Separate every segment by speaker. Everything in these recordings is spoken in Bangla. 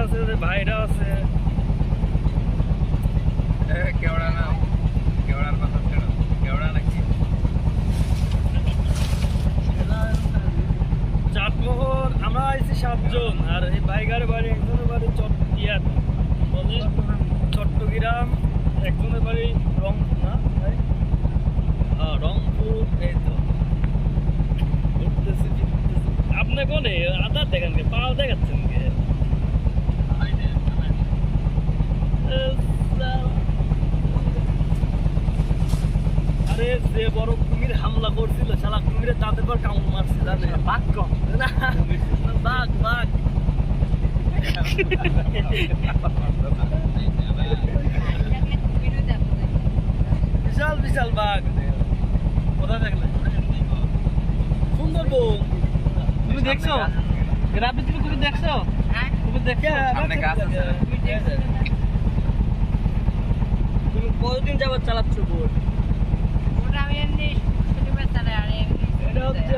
Speaker 1: আছে, ভাইরা আছে।
Speaker 2: কেওড়া না, কেওড়ার কথা ছিল, কেওড়া নাকি
Speaker 1: চাটমোহর আমরা আইছি 7 জন, আর এই বাইগার বাড়ি একজনের বাড়ি চট্টিয়ার বলে চট্টগ্রাম, একজনের বাড়ি রংপুর না ভাই? হ্যাঁ রংপুর। এই তো ঘুরতেছি ফিরতেছি। আপনি কোনে আধার দেখেন কে, পাও দেখাচ্ছেন কে? আরে যে বড় কুমির হামলা করছিল, শালা কুমিরে তাদের পর কামড় মারছে জানে? বাঘ কম না, বাঘ বাঘ। বিশাল বিশাল বাঘ। কোথায় দেখলে? সুন্দরবন। তুমি দেখছো? গ্রামে তুমি কুমির দেখছো? কুমির দেখে
Speaker 2: সামনে গাছ আছে।
Speaker 1: তুমি কতদিন যাবত চালাচ্ছ বোট? এটা হচ্ছে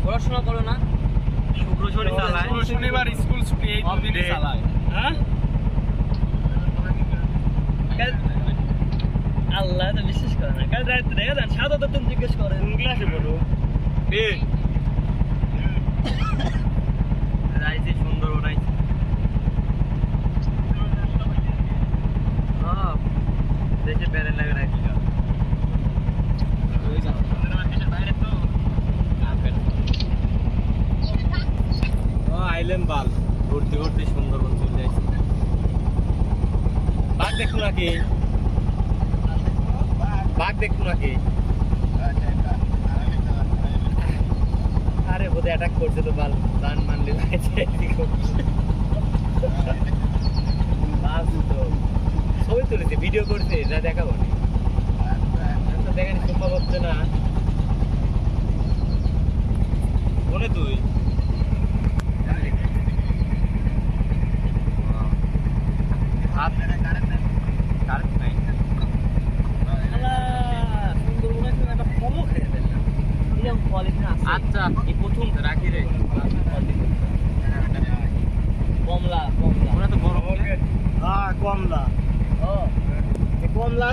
Speaker 1: পড়াশোনা করো না? শুক্র শনি চালায়,
Speaker 2: শনিবার স্কুল ছুটি, এই দুদিনই চালায়।
Speaker 1: হ্যাঁ আল্লাহ তো বিশ্বাস করে না। কাল রাত্রে দেখা যান সাদা তো তুমি জিজ্ঞেস করে কোন ক্লাসে পড়ো? রাইছে সুন্দর রাইছে। হ্যাঁ দেশে বেড়ে লাগে রাইছে।
Speaker 2: আইলেন বাল ঘুরতে ঘুরতে সুন্দরবন চলে যাইছে। বাঘ দেখো নাকি? বাঘ দেখো নাকি? আরে বোধহয় অ্যাটাক করছে তো বাল, দান মানলে লাগছে। ছবি তুলেছে, ভিডিও করছে, যা দেখাবো না দেখেন, সম্ভব হচ্ছে না। মনে তুই আচ্ছা এই প্রথম রাখি রে কমলা, কমলা ওরা তো বড়।
Speaker 1: হ্যাঁ কমলা। ও
Speaker 2: কমলা